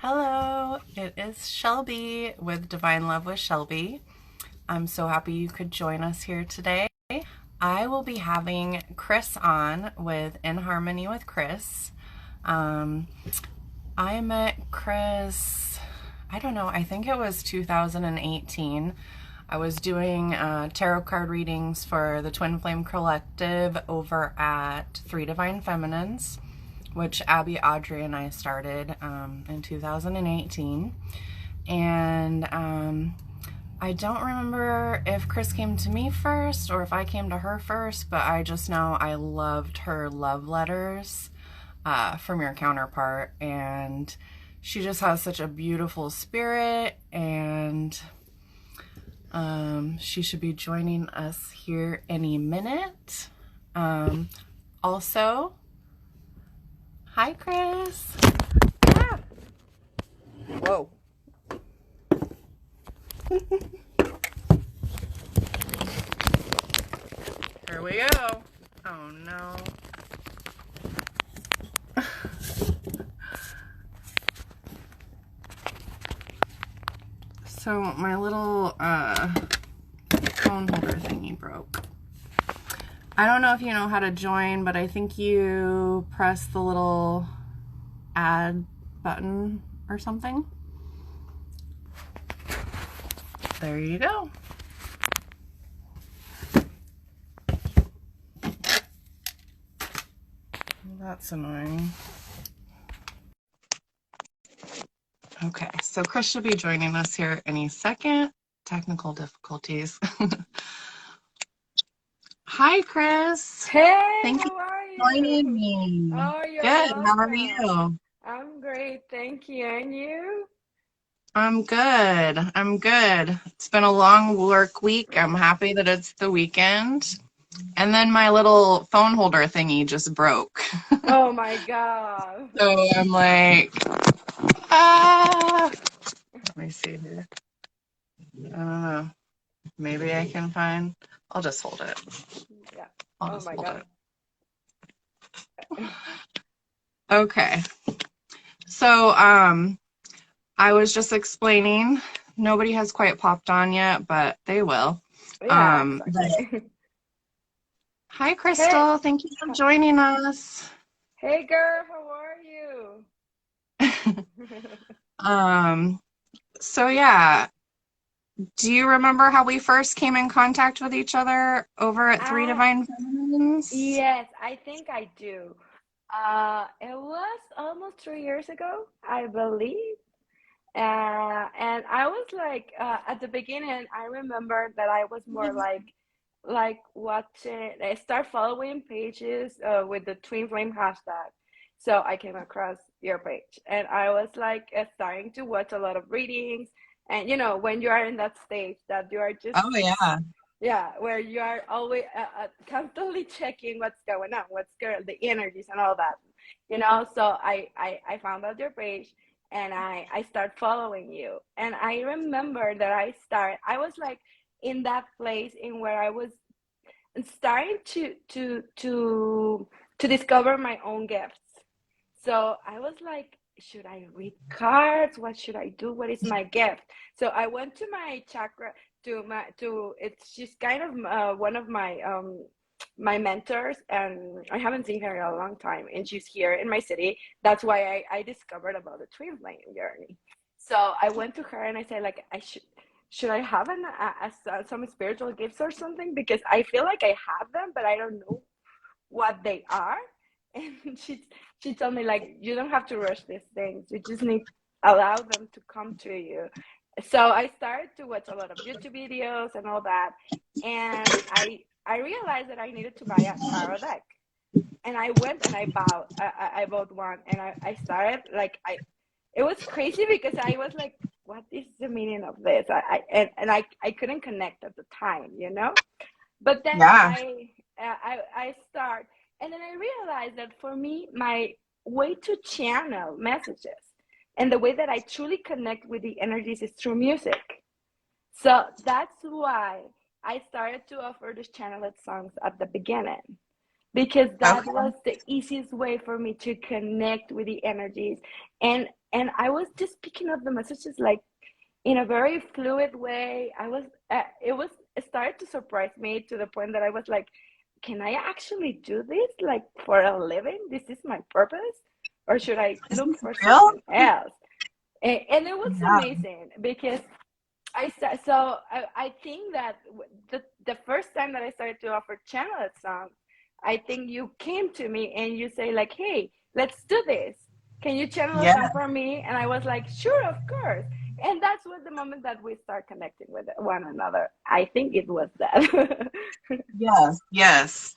Hello, it is Shelby with Divine Love with Shelby. I'm so happy you could join us here today. I will be having Criss on with In Harmony with Criss. Um, I met Criss, I don't know, I think it was 2018. I was doing tarot card readings for the Twin Flame Collective over at Three Divine Feminines, which Abby, Audrey, and I started in 2018. And I don't remember if Criss came to me first or if I came to her first, but I just know I loved her love letters from your counterpart. And she just has such a beautiful spirit, and she should be joining us here any minute. Also, hi, Criss. Ah, whoa. Here we go. Oh no. So my little phone holder thingy broke. I don't know if you know how to join, but I think you press the little add button or something. There you go. That's annoying. Okay, so Criss should be joining us here any second. Technical difficulties. Hi, Criss. Hey, Thank you how are for joining you? me. Oh, you're Good. How are welcome. you? I'm great, thank you. And you? I'm good. I'm good. It's been a long work week. I'm happy that it's the weekend. And then my little phone holder thingy just broke. Oh my God. So I'm like, ah. Let me see here. I don't know. Maybe I can find. I'll just hold it. Yeah. I'll Oh just my hold God. it. Okay. So I was just explaining. Nobody has quite popped on yet, but they will. Yeah, But exactly. hi, Hey, Crystal. Thank you for joining us. hey girl, how are you? um, so yeah, do you remember how we first came in contact with each other over at Three Ah, Divine Feminines? yes, I think I do. It was almost 3 years ago, I believe. And I was like, at the beginning, I remember that I was more like watching. I start following pages with the twin flame hashtag. So I came across your page, and I was like starting to watch a lot of readings. And when you are in that stage that you are just, Oh yeah. yeah, where you are always constantly checking what's going on, the energies and all that. So I found out your page, and I start following you. And I remember that I was like in that place in where I was starting to discover my own gifts. So I was like, should I read cards? What should I do? What is my gift? So I went to my chakra, to it's she's kind of one of my mentors, and I haven't seen her in a long time, and she's here in my city. That's why I discovered about the twin flame journey. So I went to her and I said, like, should I have some spiritual gifts or something, because I feel like I have them, but I don't know what they are. And she told me, like, you don't have to rush these things, you just need allow them to come to you. So I started to watch a lot of YouTube videos and all that, and I realized that I needed to buy a tarot deck. And I went and I bought one, and I started, like, it was crazy because I was like, what is the meaning of this? I couldn't connect at the time. But then Yeah. I start, and then I realized that for me, my way to channel messages and the way that I truly connect with the energies is through music. So that's why I started to offer these channeled songs at the beginning, because that Okay. was the easiest way for me to connect with the energies. And I was just picking up the messages like in a very fluid way. I was it started to surprise me to the point that I was like, can I actually do this like for a living? This is my purpose, or should I Is look this for real? something else? And it was Yeah. amazing because I think that the first time that I started to offer channel songs, I think you came to me and you say like, hey, let's do this. Can you channel a Yeah. song for me? And I was like, sure, of course. And that's was the moment that we start connecting with one another. I think it was that. Yes. Yes.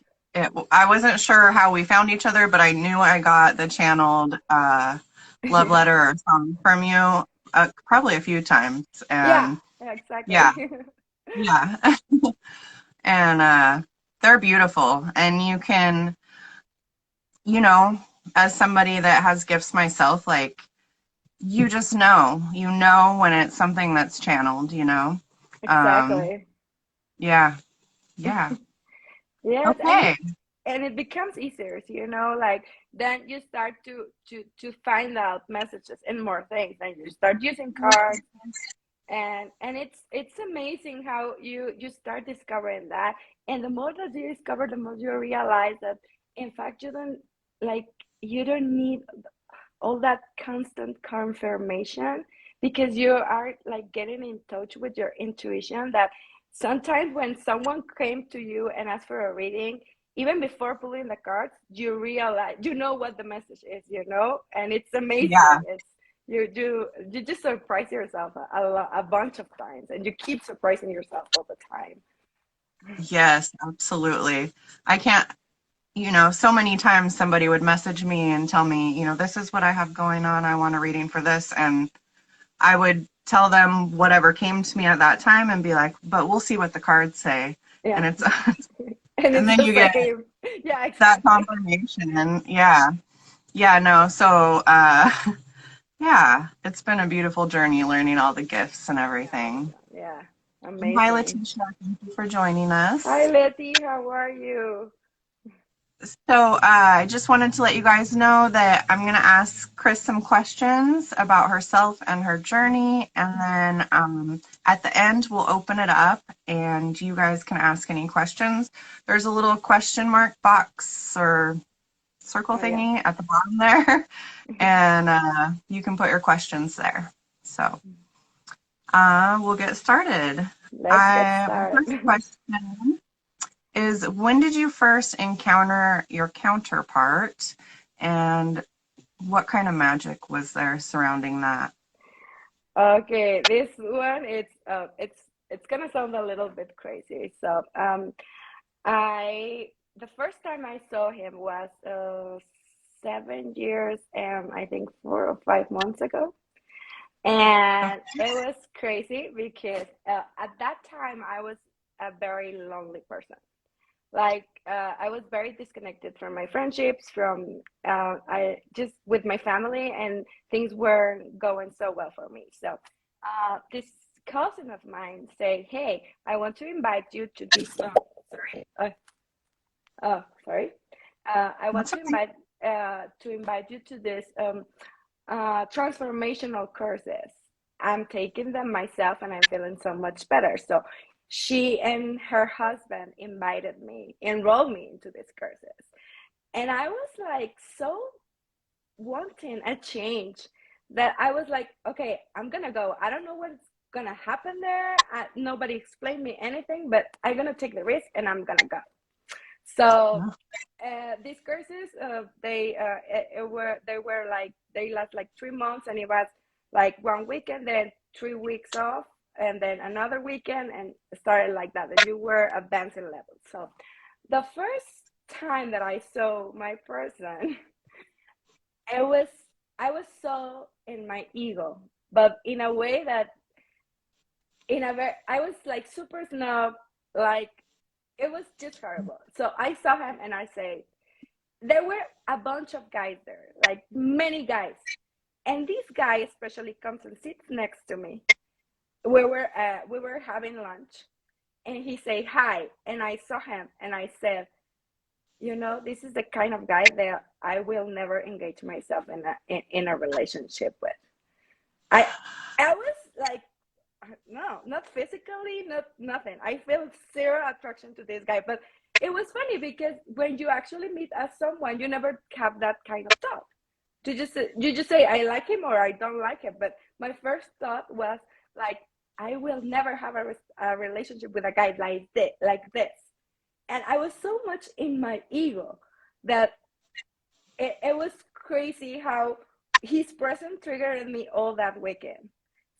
I wasn't sure how we found each other, but I knew I got the channeled love Yeah. letter or song from you probably a few times. Yeah, And yeah, exactly. yeah. And they're beautiful. And you can, as somebody that has gifts myself, like you just know when it's something that's channeled. Um, Exactly. yeah, yeah. Yes, Okay. and it becomes easier, like then you start to find out messages and more things, and you start using cards, and it's amazing how you start discovering that. And the more that you discover, the more you realize that in fact like you don't need all that constant confirmation, because you are like getting in touch with your intuition. That sometimes when someone came to you and asked for a reading, even before pulling the cards, you realize what the message is, and it's Yeah. amazing. It's you just surprise yourself a bunch of times, and you keep surprising yourself all the time. Yes, absolutely. I can't, so many times somebody would message me and tell me, this is what I have going on. I want a reading for this. And I would tell them whatever came to me at that time and be like, but we'll see what the cards say. Yeah. And it's, And and it's then the you get same. Yeah, that exactly. confirmation. And yeah, yeah, no. So, yeah, it's been a beautiful journey learning all the gifts and everything. Awesome. Yeah, Hi, amazing. Letitia. Thank you for joining Hi, us. Letty. How are you? So I just wanted to let you guys know that I'm going to ask Criss some questions about herself and her journey. And then at the end, we'll open it up and you guys can ask any questions. There's a little question mark box or circle Oh, yeah. thingy at the bottom there. And you can put your questions there. So we'll get started. Let's get My started. first question is, when did you first encounter your counterpart, and what kind of magic was there surrounding that? Okay, this one it's gonna sound a little bit crazy. So I the first time I saw him was 7 years and I think 4 or 5 months ago. Okay. And it was crazy because at that time I was a very lonely person. Like I was very disconnected from my friendships, from I just with my family, and things weren't going so well for me. So this cousin of mine say, "Hey, I want to invite you to this." Sorry. Sorry. I want That's okay. to invite you to this transformational courses. I'm taking them myself and I'm feeling so much better. So she and her husband invited me, enrolled me into these courses. And I was like so wanting a change that I was like, okay, I'm gonna go. I don't know what's gonna happen there. Nobody explained me anything, but I'm gonna take the risk and I'm gonna go. So these courses, they were like they last like 3 months, and it was like one weekend, then 3 weeks off, and then another weekend, and started like that. And you were advancing levels. So the first time that I saw my person, it was I was so in my ego, but in a way that in a very I was like super snob, like it was just horrible. So I saw him and I say, there were a bunch of guys there, like many guys. And this guy especially comes and sits next to me. We were having lunch, and he say hi, and I saw him, and I said, you know, this is the kind of guy that I will never engage myself in a relationship with. I I was like, no, not physically, not nothing. I feel zero attraction to this guy. But it was funny because when you actually meet as someone, you never have that kind of thought. You just say I like him or I don't like him. But my first thought was like, I will never have a relationship with a guy like this. And I was so much in my ego that it was crazy how his presence triggered me all that weekend.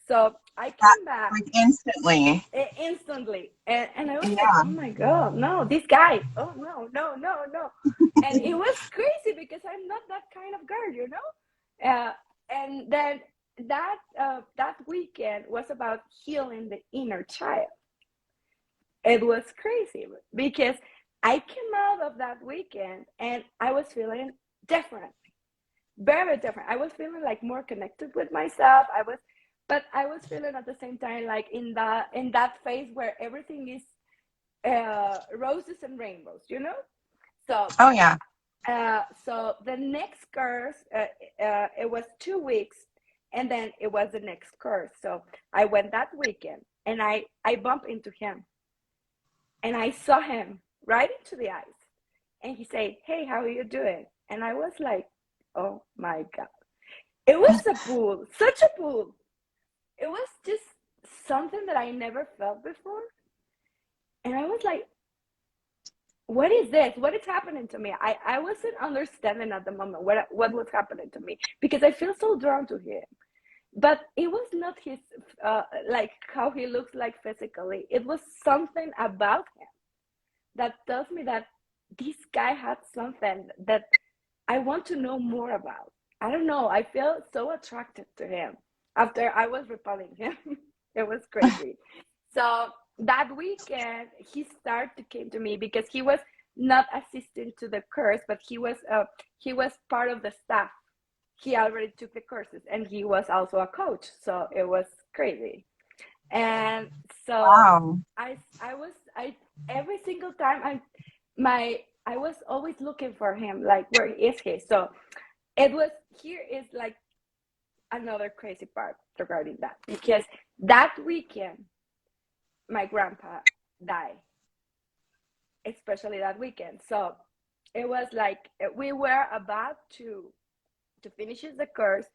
So I That, came back like instantly. instantly, and I was like, Yeah. oh my god, no, this guy, oh no, no, no, no. And it was crazy because I'm not that kind of girl, you know. And then that weekend was about healing the inner child. It was crazy because I came out of that weekend and I was feeling different, very different. I was feeling like more connected with myself. But I was feeling at the same time like in that phase where everything is roses and rainbows, you know. So Oh yeah. so the next course, it was 2 weeks, and then it was the next course. So I went that weekend, and I bumped into him, and I saw him right into the eyes, and he said, "Hey, how are you doing?" And I was like, "Oh my god!" It was a pull, such a pull. It was just something that I never felt before, and I was like, what is this? What is happening to me? I wasn't understanding at the moment what was happening to me because I feel so drawn to him. But it was not his like how he looks like physically. It was something about him that tells me that this guy had something that I want to know more about. I don't know. I feel so attracted to him after I was repelling him. It was crazy. So that weekend, he started to came to me because he was not assisting to the course, but he was part of the staff. He already took the courses, and he was also a coach. So it was crazy. And so Wow. I every single time I was always looking for him, like where is he? So it was here is like another crazy part regarding that because that weekend my grandpa died, especially that weekend. So it was like we were about to finish the course,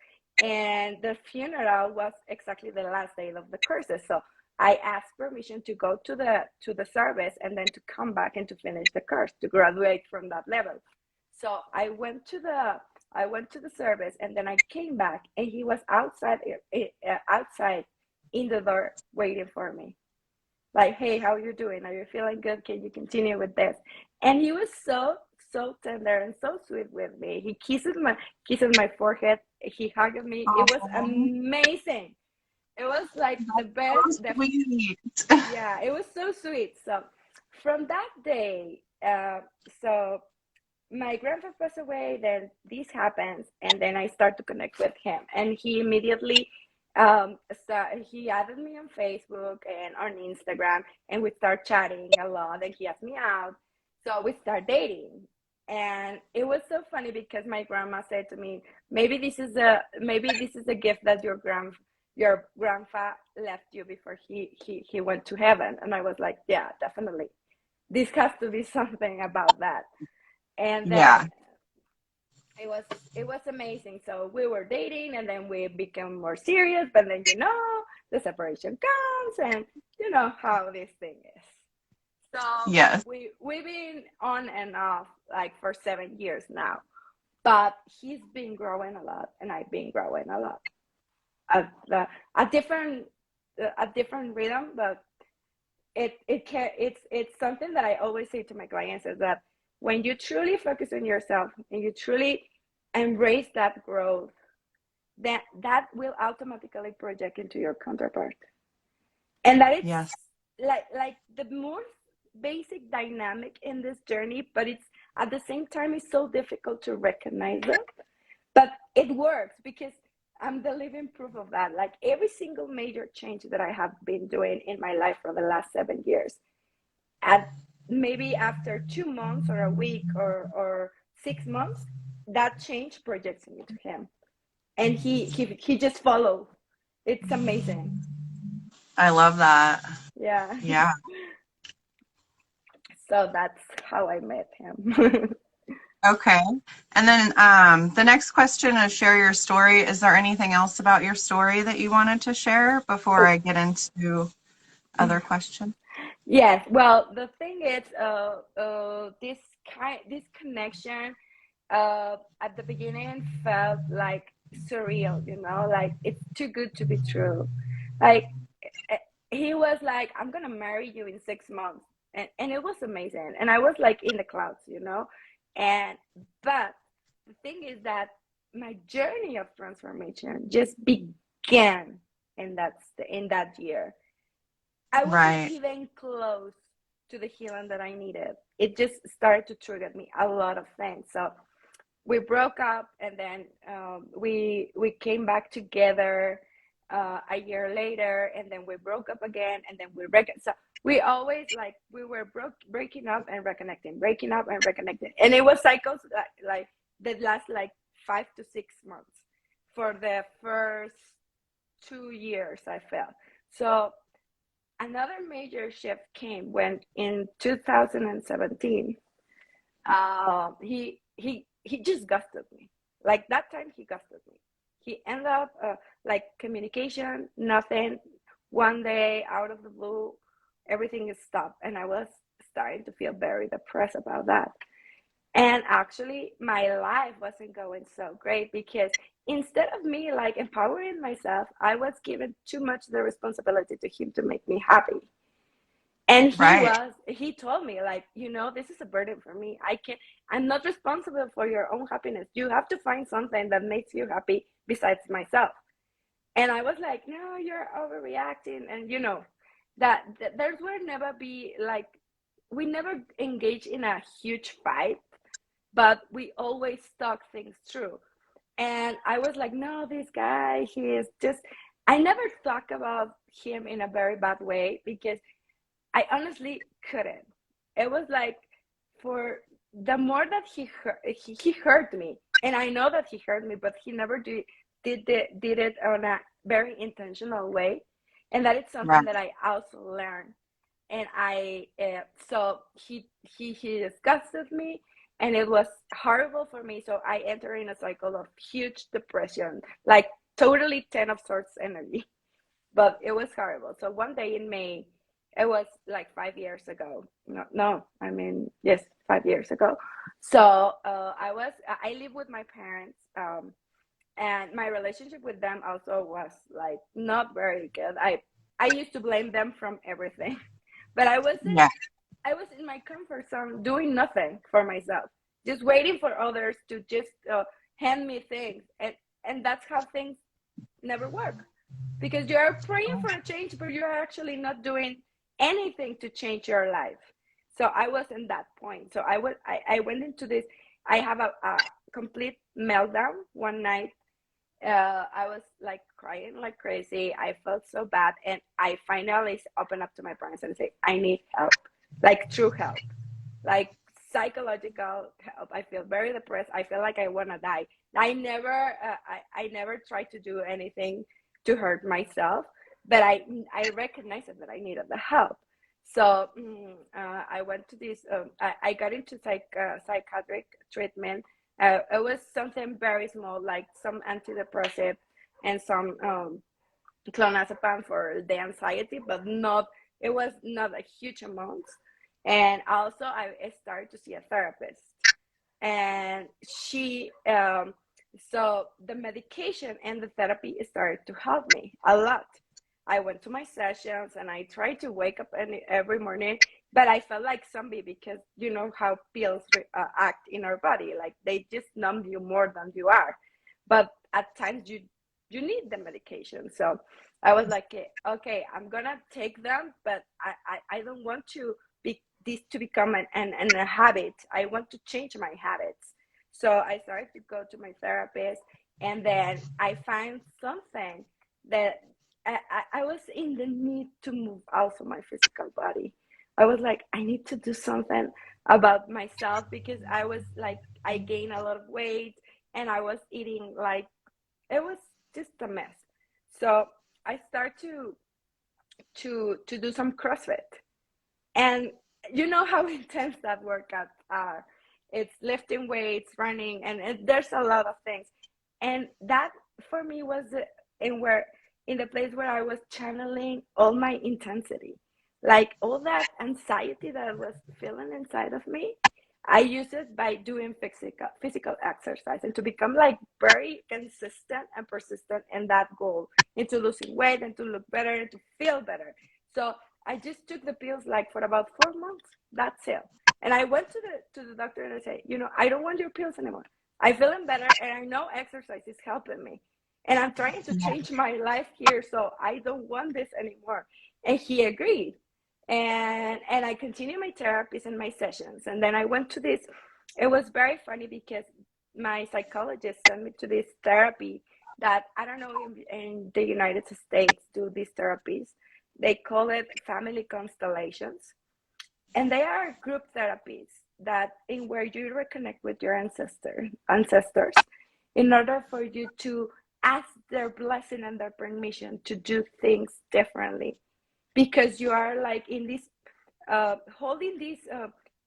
and the funeral was exactly the last day of the courses. So I asked permission to go to the service and then to come back and to finish the course to graduate from that level. So I went to the service, and then I came back, and he was outside in the door waiting for me. Like, hey, how are you doing? Are you feeling good? Can you continue with this? And he was so tender and so sweet with me. He kisses my forehead. He hugged me. It was Oh, amazing. It was like the best. so sweet. Yeah, it was so sweet. So from that day, so my grandpa passed away, then this happens, and then I start to connect with him, and he immediately he added me on Facebook and on Instagram, and we start chatting a lot, and he asked me out, so we start dating. And it was so funny because my grandma said to me, maybe this is a gift that your grandpa left you before he went to heaven. And I was like, yeah, definitely, this has to be something about that. And then Yeah. it was it was amazing. So we were dating, and then we became more serious, but then the separation comes, and you know how this thing is. So Yes. we've been on and off like for 7 years now, but he's been growing a lot, and I've been growing a lot at a different a different rhythm. But it's something that I always say to my clients is that when you truly focus on yourself and you truly embrace that growth, that will automatically project into your counterpart. And that it's Yes. like the more basic dynamic in this journey, but it's at the same time it's so difficult to recognize it. But it works because I'm the living proof of that. Like every single major change that I have been doing in my life for the last 7 years, at maybe after 2 months or a week or 6 months, that change projects me to him, and he just follow. It's amazing. I love that. Yeah. Yeah. So that's how I met him. Okay. And then the next question is share your story. Is there anything else about your story that you wanted to share before Oh, I get into other questions? yes. Well, the thing is, this connection, at the beginning felt like surreal. Like it's too good to be true. Like eh, he was like, "I'm gonna marry you in 6 months," and it was amazing. And I was like in the clouds. And but the thing is that my journey of transformation just began in that year. I wasn't Right. even close to the healing that I needed. It just started to trigger me a lot of things. So we broke up, and then we came back together a year later, and then we broke up again, and then so we always like we were breaking up and reconnecting, breaking up and reconnecting, and it was cycles like that last like 5 to 6 months for the first 2 years. I felt so. Another major shift came when in 2017, he just ghosted me. Like that time, he ghosted me. He ended up like communication, nothing. One day, out of the blue, everything is stopped, and I was starting to feel very depressed about that. And actually, my life wasn't going so great because instead of me like empowering myself, I was given too much the responsibility to him to make me happy. And Right. he told me like, this is a burden for me. I'm not responsible for your own happiness. You have to find something that makes you happy besides myself. And I was like, no, you're overreacting. And that there will never be like, we never engage in a huge fight, but we always talk things through. And I was like, no, this guy, he is just, I never talk about him in a very bad way because I honestly couldn't. It was like, for the more that he hurt me, and I know that he hurt me, but he never did it on a very intentional way, and that is something Right. that I also learned. And so he disgusted me, and it was horrible for me. So I entered in a cycle of huge depression, like totally 10 of Swords energy. But it was horrible. So one day in May, it was like 5 years ago. No, no, I mean, yes, 5 years ago. So I live with my parents, and my relationship with them also was like not very good. I used to blame them from everything, but Yeah. I was in my comfort zone doing nothing for myself, just waiting for others to just hand me things, and that's how things never work because you are praying for a change, but you are actually not doing anything to change your life. So I was in that point. So I went into this. I have a complete meltdown one night. I was like crying like crazy. I felt so bad, and I finally opened up to my parents and say, "I need help, like true help, like psychological help. I feel very depressed. I feel like I want to die." I never tried to do anything to hurt myself, but I recognized that I needed the help. So I went to this. I got into psychiatric treatment. It was something very small, like some antidepressant and some clonazepam for the anxiety, but not. It was not a huge amount. And also, I started to see a therapist, and so the medication and the therapy started to help me a lot. I went to my sessions, and I tried to wake up every morning, but I felt like zombie because you know how pills act in our body, like they just numb you more than you are. But at times you need the medication. So I was like, okay, I'm gonna take them, but I don't want to be this to become a habit. I want to change my habits. So I started to go to my therapist, and then I find something that I was in the need to move also my physical body. I was like, I need to do something about myself because I was like, I gained a lot of weight and I was eating like, it was just a mess. So I started to do some CrossFit. And you know how intense that workouts are. It's lifting weights, running, and there's a lot of things. And that for me was in where in the place where I was channeling all my intensity, like all that anxiety that I was feeling inside of me. I use it by doing physical exercise and to become like very consistent and persistent in that goal, into losing weight and to look better and to feel better. So I just took the pills like for about 4 months. That's it. And I went to the doctor and I said, I don't want your pills anymore. I feeling better and I know exercise is helping me. And I'm trying to change my life here, so I don't want this anymore. And he agreed. And I continued my therapies and my sessions. And then I went to this. It was very funny because my psychologist sent me to this therapy that I don't know in the United States do these therapies. They call it family constellations, and they are group therapies that in where you reconnect with your ancestors in order for you to ask their blessing and their permission to do things differently, because you are like in this holding this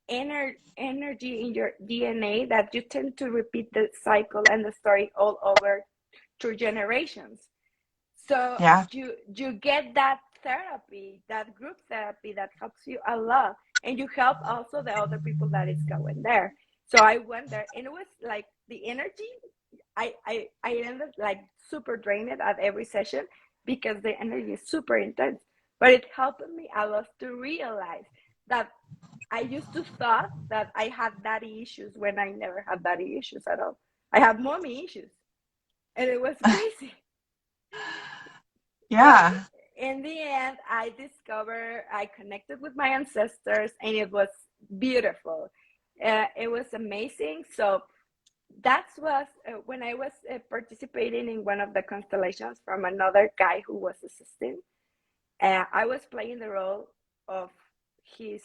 energy in your DNA that you tend to repeat the cycle and the story all over through generations. So Yeah. you get that therapy, that group therapy that helps you a lot, and you help also the other people that is going there. So I went there, and it was like the energy. I ended like super drained at every session because the energy is super intense. But it helped me a lot to realize that I used to thought that I had daddy issues when I never had daddy issues at all. I have mommy issues, and it was crazy. But Yeah. in the end, I connected with my ancestors, and it was beautiful. It was amazing. So that was when I was participating in one of the constellations from another guy who was assisting. I was playing the role of his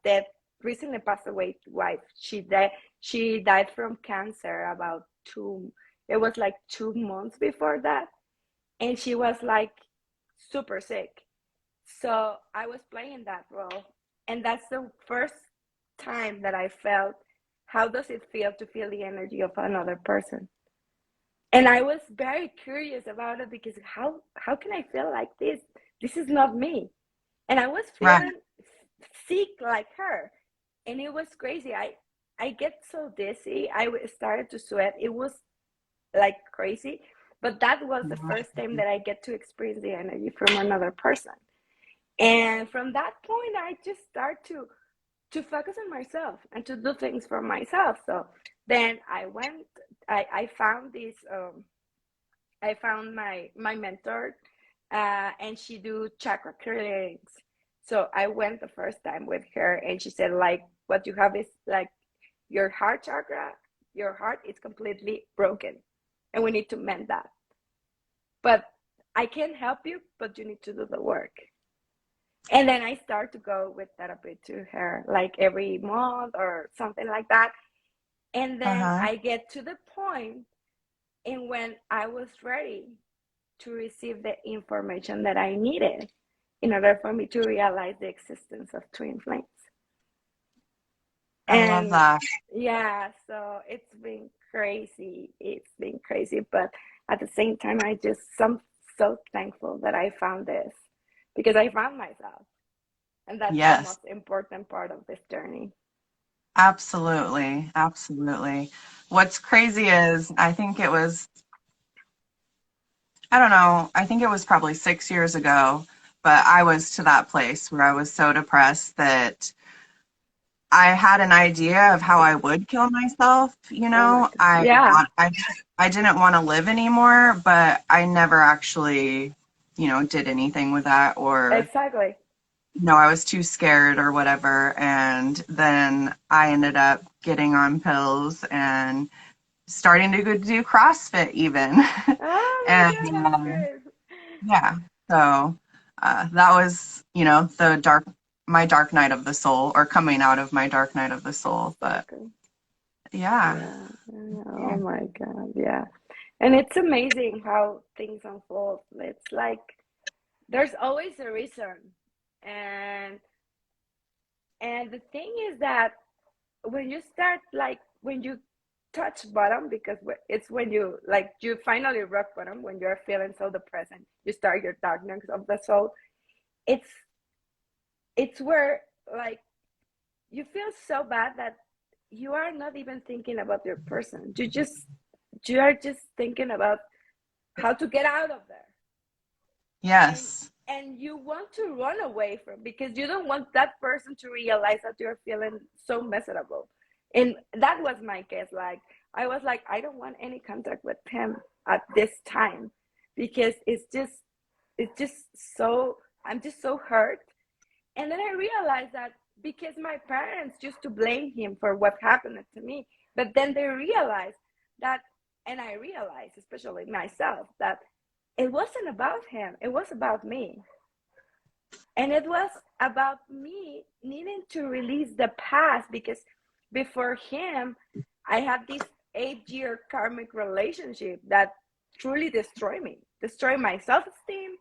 dead, recently passed away wife. She died from cancer about two. It was like 2 months before that, and she was like super sick. So I was playing that role, and that's the first time that I felt how does it feel to feel the energy of another person. And I was very curious about it because how can I feel like this? This is not me. And I was Right. feeling sick like her, and it was crazy. I get so dizzy. Started to sweat. It was like crazy, but that was the first time that I get to experience the energy from another person. And from that point, I just start to focus on myself and to do things for myself. So then I found this I found my mentor, and she do chakra clearings. So I went the first time with her, and she said like, what you have is like your heart chakra, your heart is completely broken, and we need to mend that. But I can help you, but you need to do the work. And then I start to go with therapy to her like every month or something like that. And then Uh-huh. I get to the point in when I was ready to receive the information that I needed in order for me to realize the existence of twin flames. I love And that. yeah, so it's been crazy. It's been crazy, but at the same time, I'm so thankful that I found this because I found myself, and that's the Yes, most important part of this journey. absolutely. Absolutely. What's crazy is I don't know, I think it was probably 6 years ago, but I was to that place where I was so depressed that I had an idea of how I would kill myself, you Oh my know. God. Yeah, I didn't want to live anymore, but I never actually, did anything with that, or exactly. I was too scared or whatever. And then I ended up getting on pills and starting to go do CrossFit even. Oh my And God, that's good. yeah, so that was, the dark my dark night of the soul, or coming out of my dark night of the soul. But Exactly. yeah. Yeah. Oh my God. Yeah. And it's amazing how things unfold. It's like there's always a reason. And the thing is that when you start, like, when you touch bottom, because it's when you, like, you finally rock bottom, when you're feeling so depressed and you start your darkness of the soul, it's where, like, you feel so bad that you are not even thinking about your person. You are just thinking about how to get out of there. and Yes. you want to run away from, because you don't want that person to realize that you're feeling so miserable. And that was my case. Like, I was like, I don't want any contact with him at this time, because it's just so, I'm just so hurt. And then I realized that because my parents used to blame him for what happened to me, but then they realized that, and I realized, especially myself, that it wasn't about him, it was about me. And it was about me needing to release the past, because before him, I had this 8-year karmic relationship that truly destroyed me, destroyed my self esteem.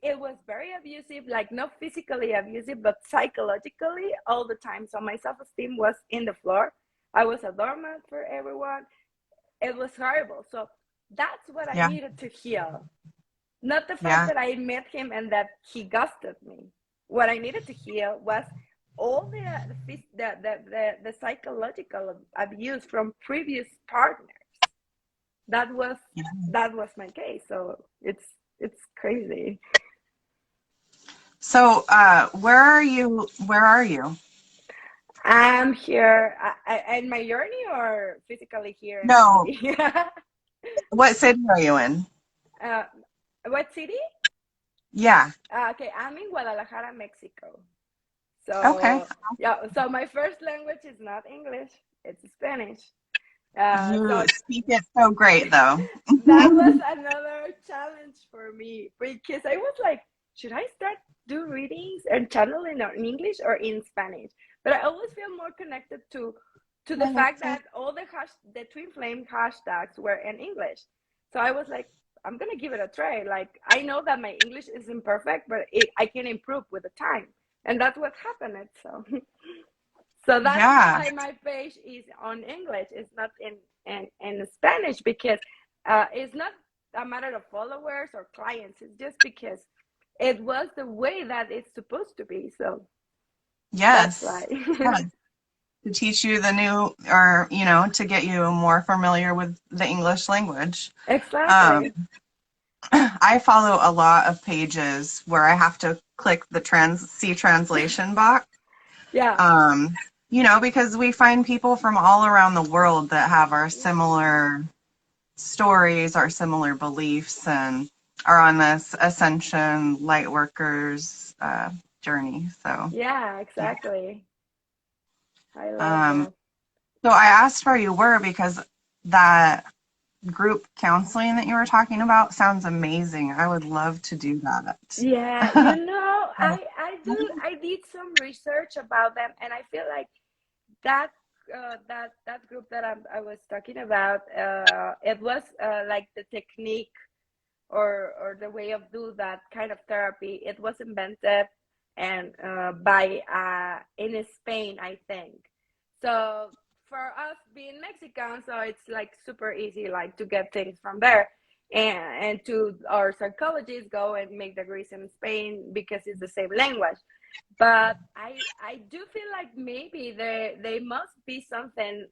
It was very abusive, like not physically abusive, but psychologically all the time. So my self esteem was in the floor. I was a doormat for everyone. It was horrible. So that's what I Yeah. needed to heal. Not the fact Yeah. that I met him and that he ghosted me. What I needed to heal was all the psychological abuse from previous partners. That was Yeah. my case. So it's crazy. So, where are you? Where are you? I'm here in my journey, or physically here in the No. city. What city are you in? uh, what city? Yeah. Okay, I'm in Guadalajara, Mexico. Okay. So yeah, so my first language is not English; it's Spanish. You So speak it so great, though. that was another challenge for me, because I was like, should I start do readings and channeling in English or in Spanish? But I always feel more connected to the fact that all the twin flame hashtags were in English. So I was like, I'm gonna give it a try. Like, I know that my English isn't perfect, but I can improve with the time, and that's what happened. So so that's Yeah. why my page is on English. It's not in Spanish, because it's not a matter of followers or clients. It's just because it was the way that it's supposed to be. So that's Yes. why. Yeah. To teach you the new, or, to get you more familiar with the English language. Um, Exactly. I follow a lot of pages where I have to click the see translation box. Yeah. Um, because we find people from all around the world that have our similar stories, our similar beliefs, and are on this ascension light workers journey. So, Yeah, yeah. exactly. I love Um, that. so I asked where you were because that group counseling that you were talking about sounds amazing. I would love to do Yeah, that. I did some research about them, and I feel like that that group that I was talking about, it was like the technique, or the way of do that kind of therapy. It was invented and by in Spain, I think. So for us being Mexican, so it's like super easy, like, to get things from there. And to our psychologists go and make degrees in Spain, because it's the same language. But I do feel like maybe they must be something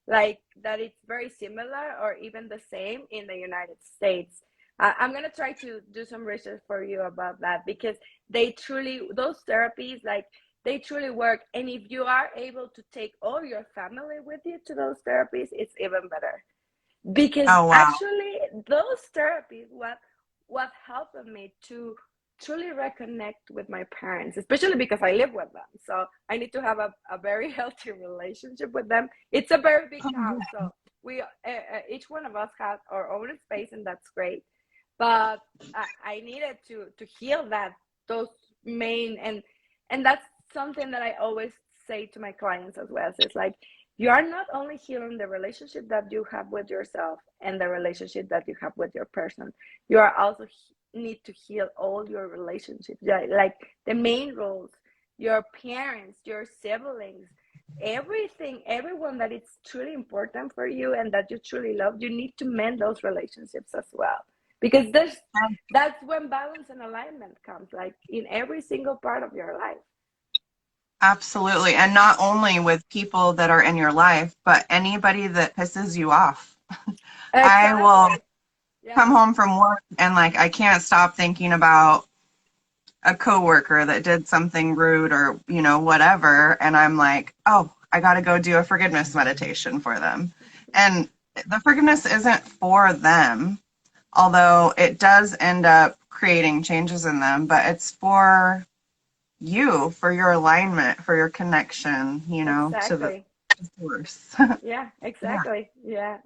like that. It's very similar or even the same in the United States. I'm gonna try to do some research for you about that, because they truly, those therapies, like, they truly work. And if you are able to take all your family with you to those therapies, it's even better. Because Oh, wow. actually those therapies, what helped me to truly reconnect with my parents, especially because I live with them, so I need to have a very healthy relationship with them. It's a very big Oh, house, yeah. so we each one of us has our own space, and that's great. But I needed to heal that, those main, and that's something that I always say to my clients as well. So it's like you are not only healing the relationship that you have with yourself and the relationship that you have with your person, you are also need to heal all your relationships, like the main roles, your parents, your siblings, everything, everyone that is truly important for you and that you truly love. You need to mend those relationships as well, because that's when balance and alignment comes, like in every single part of your life. Absolutely. And not only with people that are in your life, but anybody that pisses you off. I will Exactly. come Yeah. home from work and like I can't stop thinking about a coworker that did something rude or, you know, whatever, and I'm like, "Oh, I got to go do a forgiveness meditation for them." And the forgiveness isn't for them, although it does end up creating changes in them, but it's for you, for your alignment, for your connection, you know, to the Exactly. source. Yeah, Yeah. exactly. Yeah.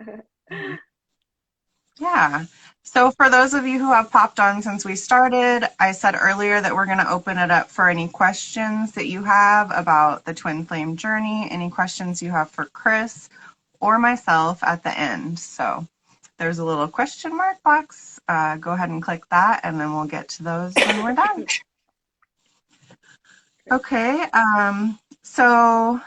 Yeah. So for those of you who have popped on since we started, I said earlier that we're going to open it up for any questions that you have about the twin flame journey, any questions you have for Criss or myself at the end. So there's a little question mark box. Go ahead and click that, and then we'll get to those when we're done. Okay. So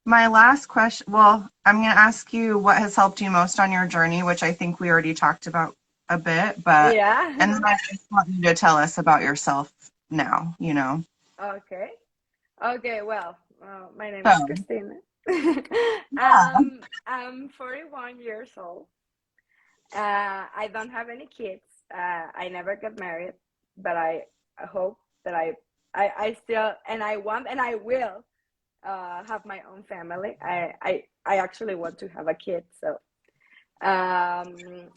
my last question, well, I'm going to ask you what has helped you most on your journey, which I think we already talked about a bit, but, and Yeah. then I just want you to tell us about yourself now, you know. Okay. Okay. Well, my name is So, Christina. yeah. I'm 41 years old. I don't have any kids. I never got married, but I hope that I still, and I want, and I will have my own family. I actually want to have a kid. So um,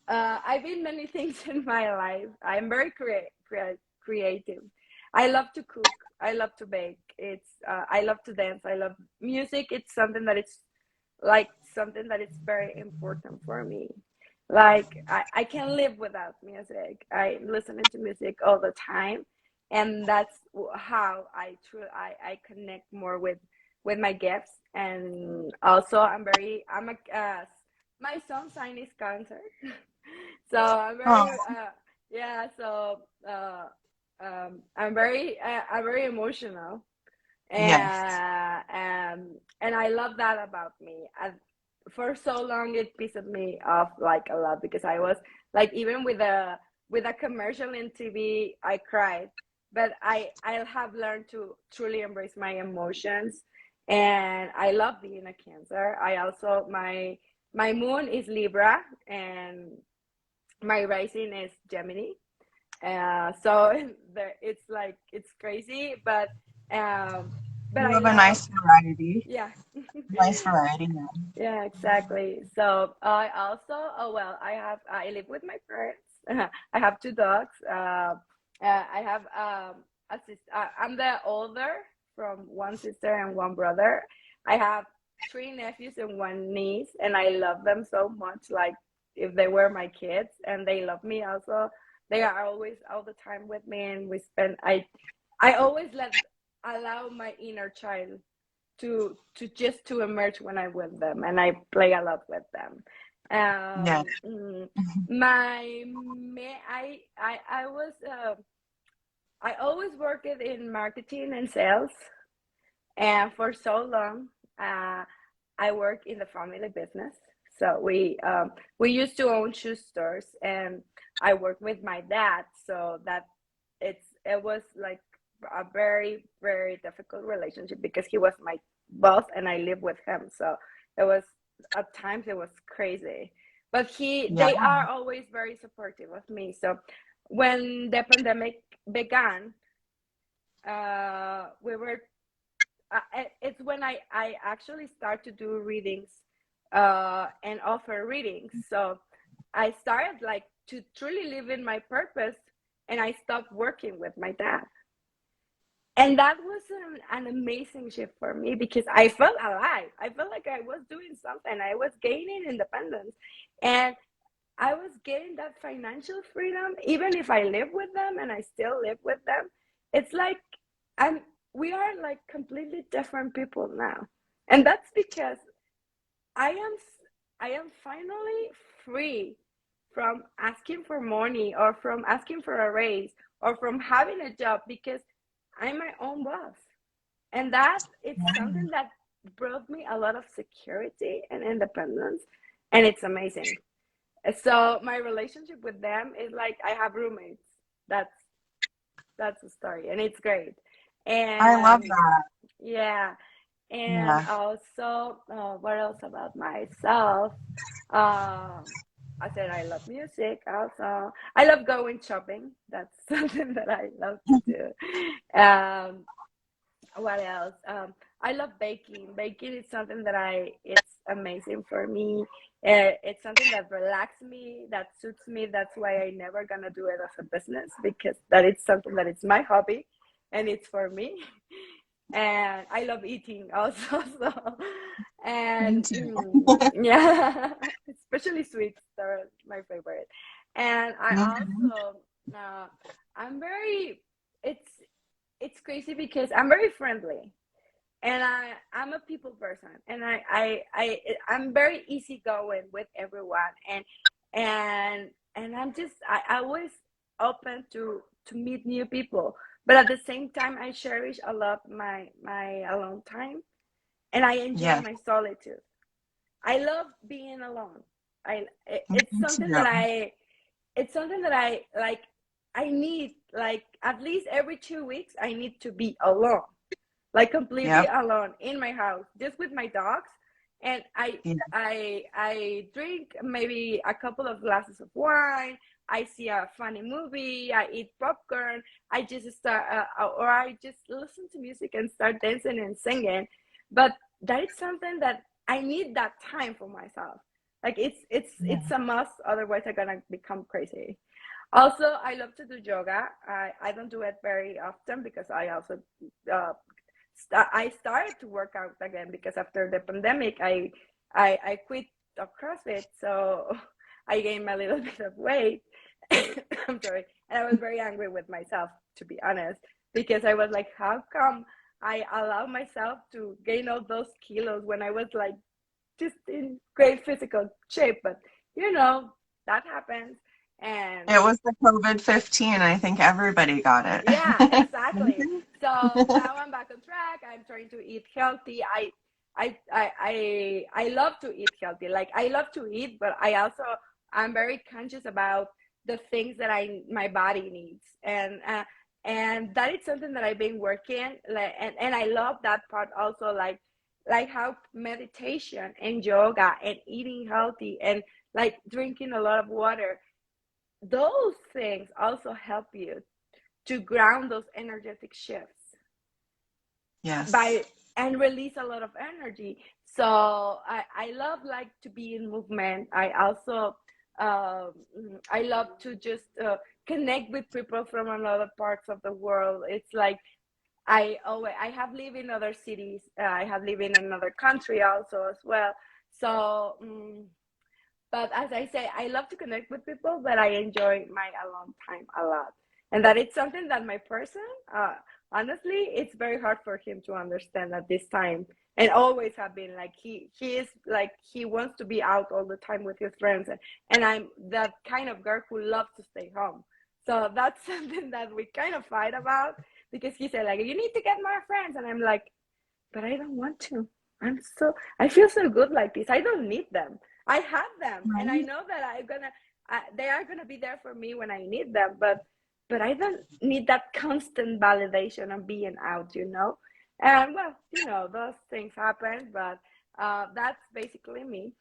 I've been many things in my life. I'm very creative. I love to cook. I love to bake. I love to dance. I love music. It's something that it's like something that is very important for me. Like I can live without music. I listen to music all the time, and that's how I connect more with my gifts. And also I'm a my sun sign is Cancer. So I'm Oh, very yeah, so I'm very emotional, yes. and I love that about me. And for so long it pissed me off like a lot, because I was like, even with a commercial in TV I cried. But I have learned to truly embrace my emotions, and I love being a Cancer. I also my moon is Libra, and my rising is Gemini. So it's like it's crazy, um, but You I have a love, nice variety. yeah. Nice variety. Yeah, exactly. So I also, oh well, I live with my parents. I have two dogs. I have a sister. I'm the older from one sister and one brother. I have three nephews and one niece, and I love them so much. Like if they were my kids, and they love me also. They are always all the time with me, and we spend. I always allow my inner child to just to emerge when I'm with them, and I play a lot with them. Yeah. Um, mm, my I was I always worked in marketing and sales, and for so long I work in the family business. So we used to own shoe stores, and I worked with my dad. So that it was like a very difficult relationship, because he was my boss and I lived with him. So it was, at times it was crazy, but Yeah. they are always very supportive of me. So when the pandemic began, we were it's when I actually start to do readings and offer readings. So I started like to truly live in my purpose, and I stopped working with my dad. And that was an amazing shift for me, because I felt alive. I felt like I was doing something. I was gaining independence. And I was getting that financial freedom, even if I live with them and I still live with them. It's like I'm we are like completely different people now. And that's because I am I am finally free from asking for money or from asking for a raise or from having a job because I'm my own boss. And that it's something that brought me a lot of security and independence, and it's amazing. So my relationship with them is like I have roommates. That's that's the story, and it's great. I love And that. yeah, and Yeah. also what else about myself? I said I love music. Also, I love going shopping. That's something that I love to do. What else? I love baking. Baking is something that it's amazing for me. It's something that relaxes me, that suits me. That's why I never gonna do it as a business because that it's something that it's my hobby and it's for me. And I love eating also. So, Me and too. yeah, especially sweets, they're my favorite. And I Mhm. also, I'm very, it's, it's crazy because I'm very friendly and I'm a people person and I'm very easygoing with everyone and I'm just I always open to meet new people, but at the same time I cherish a lot my alone time and I enjoy Yes, my solitude. I love being alone. me It's something too. that it's something that I like. I need like at least every 2 weeks I need to be alone, like completely Yep. alone in my house, just with my dogs. And Yeah. I drink maybe a couple of glasses of wine. I see a funny movie. I eat popcorn. I just start, or I just listen to music and start dancing and singing. But that is something that I need that time for myself. Like it's a must. Otherwise, I'm gonna become crazy. Also, I love to do yoga. I don't do it very often because I also uh, I started to work out again because after the pandemic, I quit the CrossFit, so I gained a little bit of weight. I'm sorry, and I was very angry with myself, to be honest, because I was like, how come I allow myself to gain all those kilos when I was like just in great physical shape? But you know that happens, and It was the COVID-15. I think everybody got yeah, it. exactly. So now I'm back on track. I'm trying to eat healthy. I love to eat healthy. Like I love to eat, but I'm very conscious about the things that I my body needs, and that is something that I've been working. Like, and I love that part also. Like how meditation and yoga and eating healthy and like drinking a lot of water. Those things also help you to ground those energetic shifts Yes. by and release a lot of energy. So I love like to be in movement. I also um, I love to just connect with people from another parts of the world. It's like I have lived in other cities. I have lived in another country also as well. So but as I say, I love to connect with people, but I enjoy my alone time a lot. And that it's something that my person, honestly, it's very hard for him to understand at this time. And always have been like he is like he wants to be out all the time with his friends, and I'm that kind of girl who loves to stay home. So that's something that we kind of fight about because he said like you need to get more friends, and I'm like but I don't want to. I feel so good like this. I don't need them. I have them, and I Right. know that they are gonna be there for me when I need them. But I don't need that constant validation of being out, you know. And well, you know, those things happen, but that's basically me.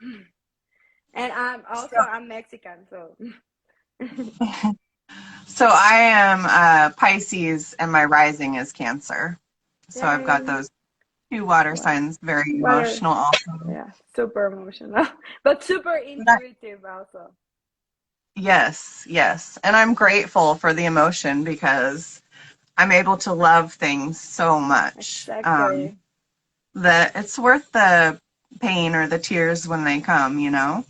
And I'm Mexican, so So I am Pisces and my rising is Cancer. So I've got yay, those two water what signs, very water, emotional also. yeah, super emotional, but super But I, intuitive also. yes, yes. And I'm grateful for the emotion because I'm able to love things so much Exactly. that it's worth the pain or the tears when they come, you know?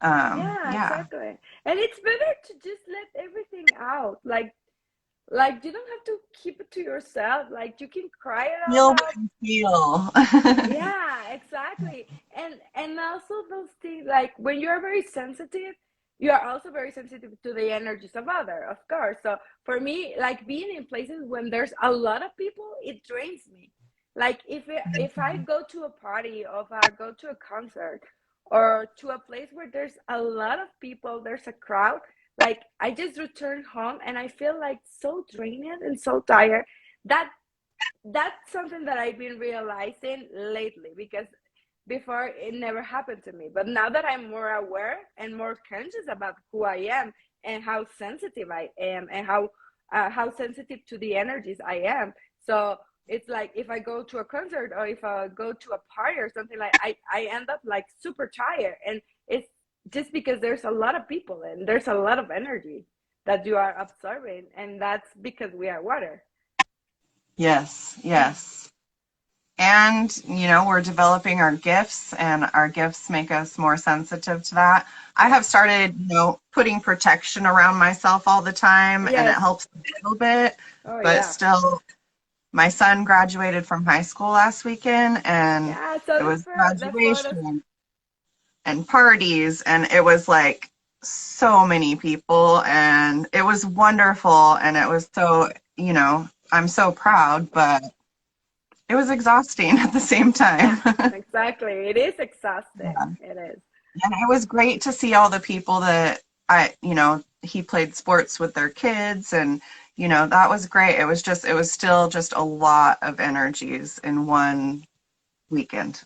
Yeah, Yeah. exactly. And it's better to just let everything out. Like you don't have to keep it to yourself. Like you can cry it out Feel what loud. you feel. Yeah, exactly. And also those things, like when you're very sensitive, you are also very sensitive to the energies of other, of course. So for me, like being in places when there's a lot of people, it drains me. Like if I go to a party or if I go to a concert or to a place where there's a lot of people, there's a crowd, like I just return home and I feel like so drained and so tired. That that's something that I've been realizing lately because before it never happened to me. But now that I'm more aware and more conscious about who I am and how sensitive I am and how sensitive to the energies I am. So it's like if I go to a concert or if I go to a party or something like I end up like super tired and it's just because there's a lot of people and there's a lot of energy that you are absorbing and that's because we are water. Yes, yes. And, we're developing our gifts, and our gifts make us more sensitive to that. I Yeah. have started, putting protection around myself all the time, and it Yes. helps a little bit, Oh but yeah. still, my son graduated from high school last weekend, and Yeah, so it was the photos. graduation and parties, and it was like so many people, and it was wonderful, and it was so, I'm so proud, but it was exhausting at the same Yeah, time. exactly. It is exhausting. Yeah. It is. And it was great to see all the people that he played sports with their kids, and that was great. It was still just a lot of energies in one weekend.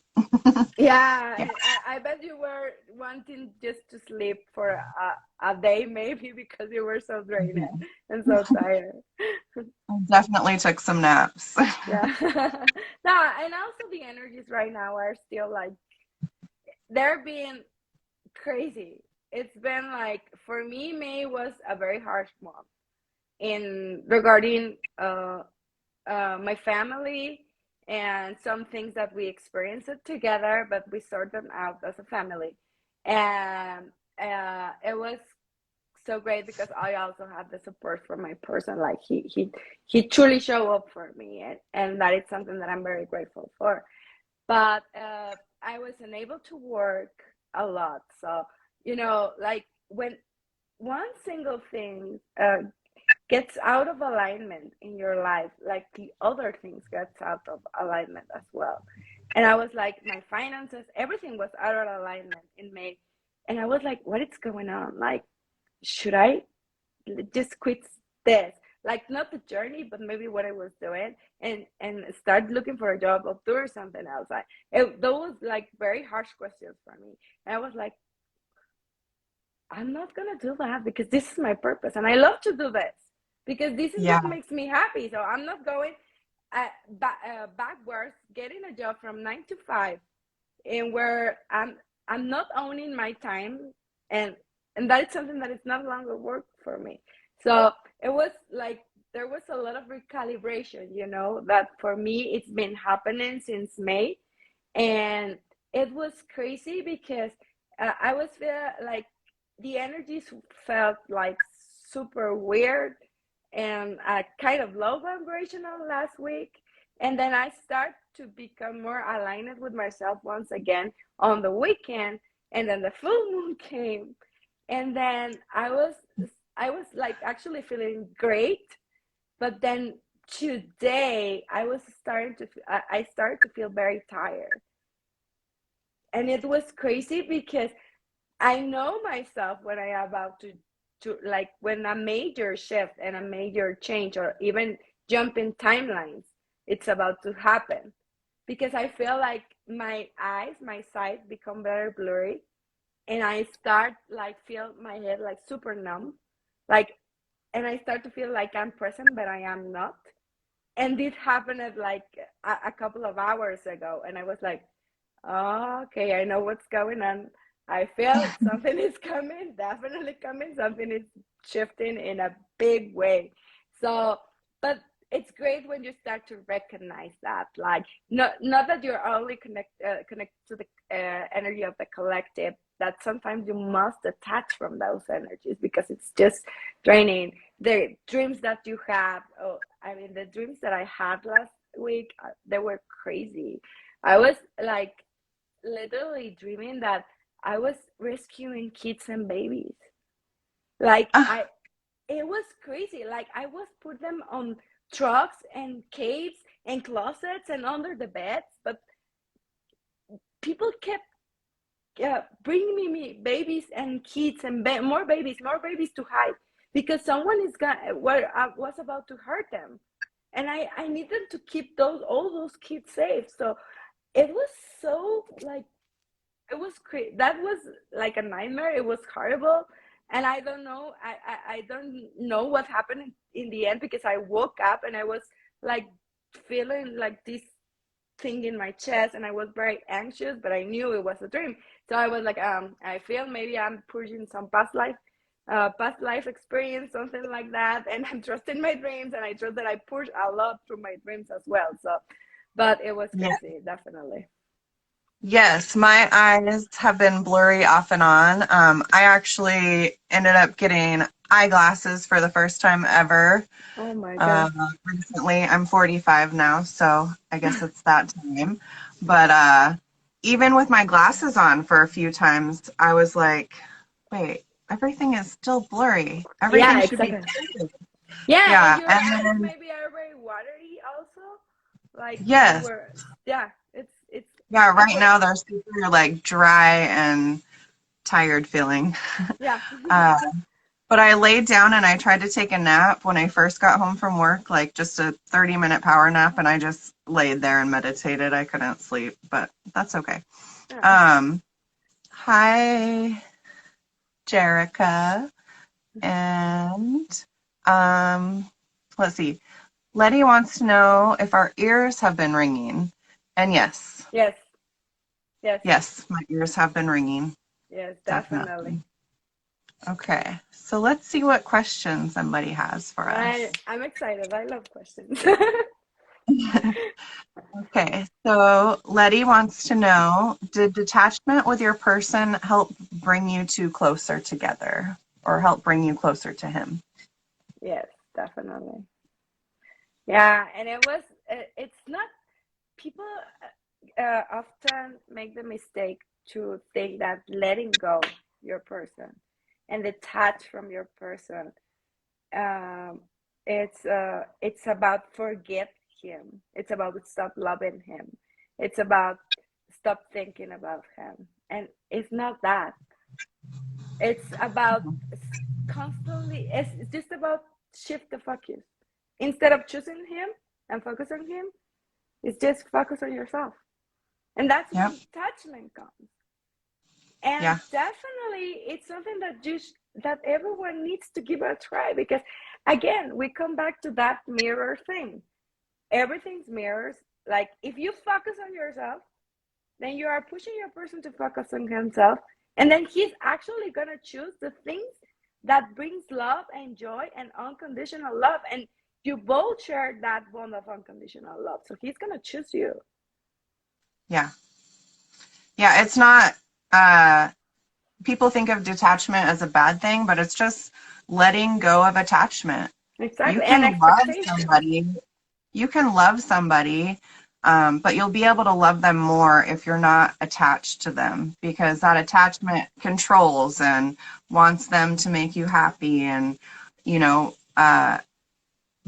Yeah, Yeah, I bet you were wanting just to sleep for a day, maybe because you were so drained and so tired. I definitely took some naps. Yeah. No, and also the energies right now are still like they're being crazy. It's been like for me, May was a very harsh month in regarding my family and some things that we experienced it together, but we sort them out as a family. And it was so great because I also had the support from my person. Like he truly showed up for me, and that is something that I'm very grateful for. But I was unable to work a lot, so like when one single thing gets out of alignment in your life, like the other things gets out of alignment as well. And I was like, my finances, everything was out of alignment in May. And I was like, what is going on? Like, should I just quit this? Like not the journey, but maybe what I was doing and start looking for a job or do something else. Those like very harsh questions for me. And I was like, I'm not gonna do that because this is my purpose, and I love to do this because this is Yeah, what makes me happy. So I'm not going backwards, getting a job from 9 to 5, and where I'm not owning my time, and and that is something that is no longer work for me. So it was like there was a lot of recalibration, that for me it's been happening since May, and it was crazy because I was feel like the energies felt like super weird and kind of low vibrational last week, and then I start to become more aligned with myself once again on the weekend, and then the full moon came, and then I was like actually feeling great, but then today I started to feel very tired, and it was crazy because I know myself when I am about to like when a major shift and a major change or even jump in timelines, it's about to happen because I feel like my eyes, my sight become very blurry, and I start like feel my head like super numb, like, and I start to feel like I'm present but I am not. And this happened at like a couple of hours ago, and I was like, oh, okay, I know what's going on. I feel something is coming, definitely coming. Something is shifting in a big way. So, but it's great when you start to recognize that, like, not that you're only connect to the energy of the collective, that sometimes you must detach from those energies because it's just draining. The dreams that you have, oh, I mean, the dreams that I had last week, they were crazy. I was like literally dreaming that I was rescuing kids and babies. Like Ah, I it was crazy. Like I was put them on trucks and caves and closets and under the beds, but people kept bringing me babies and kids and more babies to hide because someone is gonna where I was about to hurt them, and I needed to keep those all those kids safe. So it was so like it was crazy. That was like a nightmare. It was horrible, and I don't know. I don't know what happened in the end because I woke up and I was like feeling like this thing in my chest, and I was very anxious, but I knew it was a dream. So I was like, I feel maybe I'm purging some past life experience, something like that, and I'm trusting my dreams, and I trust that I push a lot through my dreams as well. So, but it was yeah. crazy, definitely. Yes, my eyes have been blurry off and on. I actually ended up getting eyeglasses for the first time ever Oh my God. recently. I'm 45 now, so I guess it's that time. But even with my glasses on for a few times, I was like, wait, everything is still blurry. Everything Yeah, should be exactly. clear. Yeah, and Yeah, your and eyes then maybe are very watery also. Like you yes, were, yeah, it's yeah, I right for now they're super like dry and tired feeling. yeah. Uh, but I laid down and I tried to take a nap when I first got home from work, like just a 30-minute power nap, and I just laid there and meditated. I couldn't sleep, but that's okay. Yeah. Um, hi, Jerica. And let's see. Letty wants to know if our ears have been ringing. And yes, Yes, yes, yes, my ears have been ringing. yes, definitely. Definitely. Okay, so let's see what questions somebody has for us. I'm excited. I love questions. Okay, so Letty wants to know, did detachment with your person help bring you two closer together or help bring you closer to him? Yes, definitely. Yeah, and it's not people often make the mistake to think that letting go your person and detach from your person, um, it's about forget him. It's about stop loving him. It's about stop thinking about him. And it's not that. It's about constantly. It's just about shift the focus. Instead of choosing him and focus on him, it's just focus on yourself. And that's where Yep. detachment comes. And Yeah. definitely, it's something that that everyone needs to give a try because, again, we come back to that mirror thing. Everything's mirrors. Like if you focus on yourself, then you are pushing your person to focus on himself, and then he's actually gonna choose the things that brings love and joy and unconditional love, and you both share that bond of unconditional love. So he's gonna choose you. Yeah. Yeah. It's not, uh, people think of detachment as a bad thing, but it's just letting go of attachment. You Exactly, and can love expectations. somebody, you can love somebody, but you'll be able to love them more if you're not attached to them because that attachment controls and wants them to make you happy. And, you know,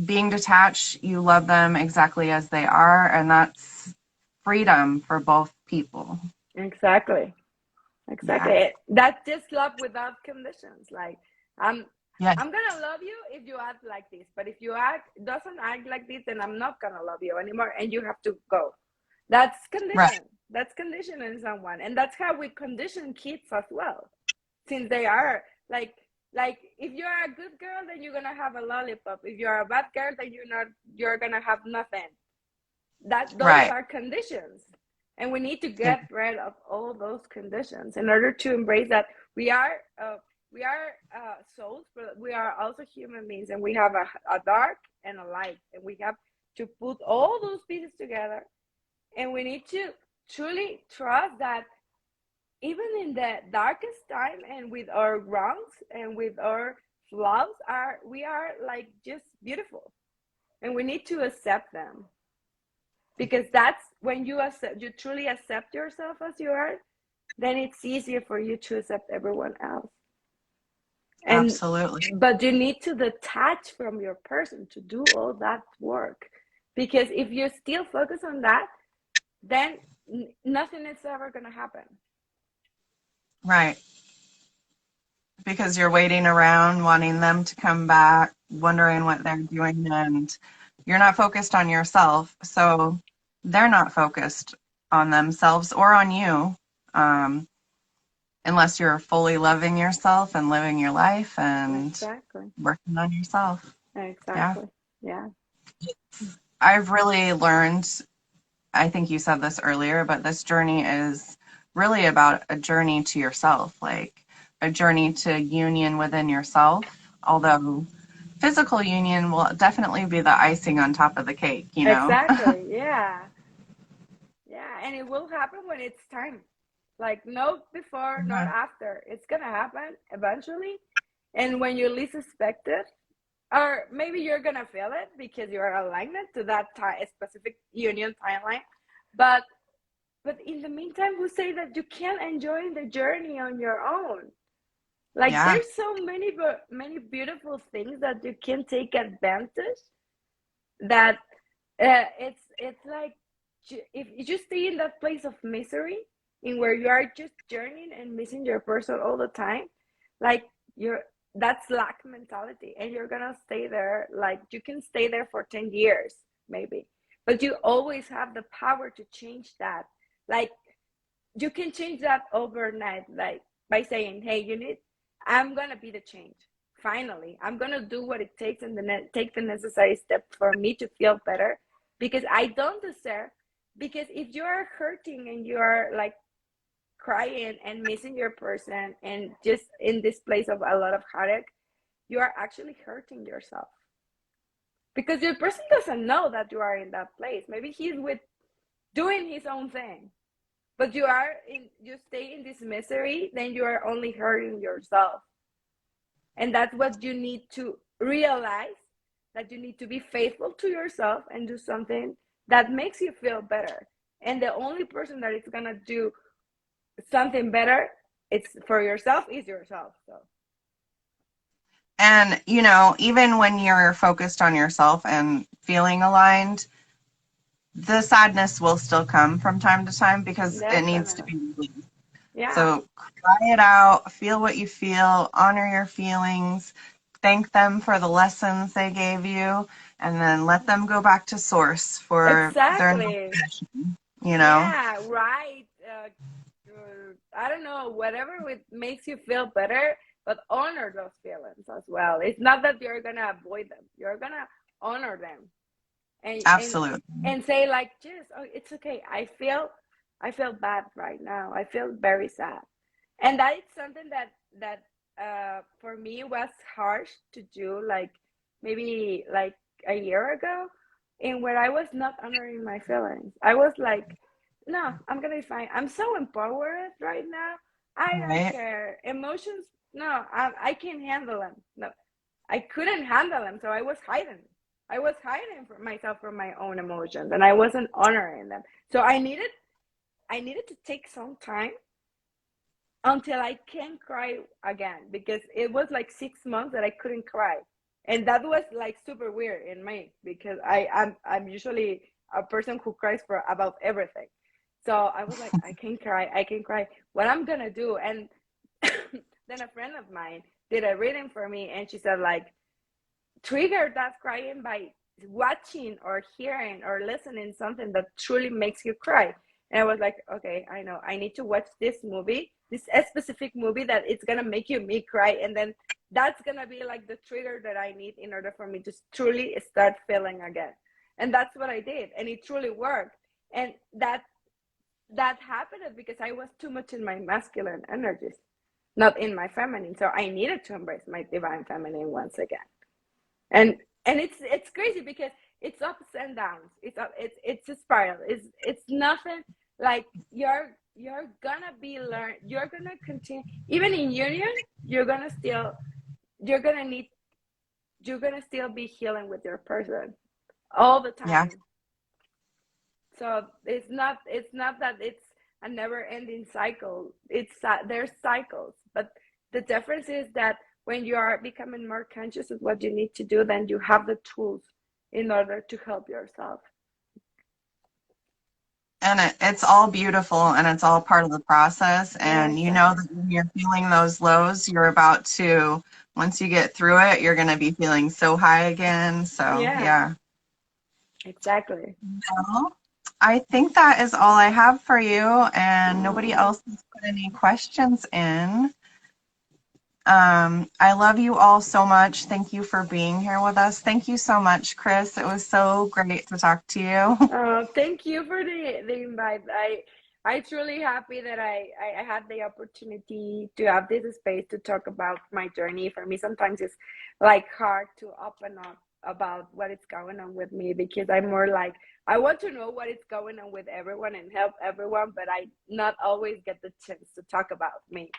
being detached, you love them exactly as they are, and that's freedom for both people. Exactly. Yeah. Exactly. That's just love without conditions. Like I'm Yes. I'm gonna love you if you act like this, but if you act doesn't act like this, then I'm not gonna love you anymore, and you have to go. That's Right. condition. That's conditioning someone, and that's how we condition kids as well. Since they are like if you're a good girl, then you're gonna have a lollipop. If you're a bad girl, then you're gonna have nothing. That those Right. are conditions, and we need to get rid of all those conditions in order to embrace that we are We are souls, but we are also human beings, and we have a dark and a light, and we have to put all those pieces together. And we need to truly trust that even in the darkest time and with our wrongs and with our flaws, we are like just beautiful, and we need to accept them, because that's when you truly accept yourself as you are, then it's easier for you to accept everyone else. And Absolutely. but you need to detach from your person to do all that work, because if you still focus on that, then nothing is ever going to happen. Right. Because you're waiting around, wanting them to come back, wondering what they're doing, and you're not focused on yourself. So they're not focused on themselves or on you, unless you're fully loving yourself and living your life and Exactly. working on yourself. Yeah. Exactly. Yeah. I've really learned, I think you said this earlier, but this journey is really about a journey to yourself, like a journey to union within yourself, although physical union will definitely be the icing on top of the cake, you know? Exactly. Yeah. Yeah. And it will happen when it's time. Like, no before, not after. It's going to happen eventually. And when you least expect it, or maybe you're going to feel it because you're aligned to that specific union timeline. But in the meantime, who say that you can't enjoy the journey on your own? Like, Yeah. there's so many beautiful things that you can take advantage, that it's like, if you just stay in that place of misery, in where you are just journeying and missing your person all the time, like, you're that's lack mentality, and you're gonna stay there. Like, you can stay there for 10 years maybe, but you always have the power to change that. Like, you can change that overnight, like by saying, hey, I'm gonna be the change. Finally, I'm gonna do what it takes, and take the necessary step for me to feel better, because I don't deserve. Because if you are hurting and you are like crying and missing your person, and just in this place of a lot of heartache, you are actually hurting yourself, because your person doesn't know that you are in that place. Maybe he's with doing his own thing, but you stay in this misery, then you are only hurting yourself. And that's what you need to realize, that you need to be faithful to yourself and do something that makes you feel better. And the only person that is going to do something better, it's for yourself, is yourself. So And, you know, even when you're focused on yourself and feeling aligned, the sadness will still come from time to time because it needs to definitely. be released. Yeah. So cry it out, feel what you feel, honor your feelings, thank them for the lessons they gave you, and then let them go back to source for their next Exactly. mission, you know? Yeah, right. I don't know, whatever makes you feel better, but honor those feelings as well. It's not that you're gonna avoid them; you're gonna honor them, and Absolutely. say like, just, oh, it's okay. I feel bad right now. I feel very sad, and that is something that for me was harsh to do. Like, maybe like a year ago, in where I was not honoring my feelings. I was like, no, I'm gonna be fine. I'm so empowered right now. I don't Right? care. Emotions, no, I can handle them. No, I couldn't handle them, so I was hiding. I was hiding from myself from my own emotions, and I wasn't honoring them. So I needed to take some time until I can cry again, because it was like 6 months that I couldn't cry, and that was like super weird in me, because I'm usually a person who cries for about everything. So I was like, I can cry. What I'm gonna do? And then a friend of mine did a reading for me, and she said, like, trigger that crying by watching or hearing or listening something that truly makes you cry. And I was like, okay, I know, I need to watch this movie, this specific movie that it's gonna make me cry, and then that's gonna be like the trigger that I need in order for me to truly start feeling again. And that's what I did, and it truly worked. And that happened because I was too much in my masculine energies, not in my feminine. So I needed to embrace my divine feminine once again. And it's crazy because it's ups and downs. It's a spiral. It's nothing like you're gonna be learn. You're gonna continue even in union. You're gonna need you're gonna still be healing with your person all the Yeah. time. So it's not that it's a never ending cycle. It's there's cycles, but the difference is that when you are becoming more conscious of what you need to do, then you have the tools in order to help yourself. And it's all beautiful and it's all part of the process. Yeah, And you know exactly. that when you're feeling those lows, you're about to, once you get through it, you're going to be feeling so high again. So, Yeah, yeah. exactly. Well, I think that is all I have for you. And nobody else has put any questions in. I love you all so much. Thank you for being here with us. Thank you so much, Criss. It was so great to talk to you. Thank you for the invite. I truly happy that I had the opportunity to have this space to talk about my journey. For me, sometimes it's like hard to open up about what is going on with me because I'm more like I want to know what is going on with everyone and help everyone, but I not always get the chance to talk about me.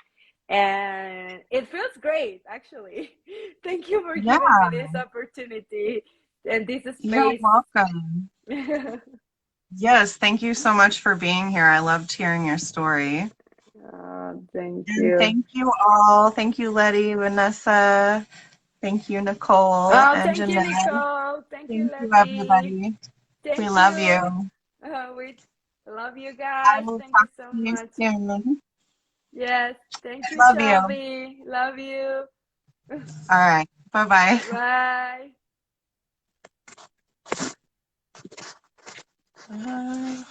And it feels great, actually. Thank you for Yeah, giving me this opportunity and this you're space. welcome. Yes, thank you so much for being here. I loved hearing your story. Thank And you. thank you all. Thank you, Letty, Vanessa. Thank you, Nicole Oh, and thank you, Jeanette. Nicole. Thank you, Thank you, Letty. everybody. We Thank love you. you. We love you I guys. will Thank you talk so to you much. soon. Yes. Thank you, I love you. Shelby. Love you. All right. Bye-bye. Bye. Bye.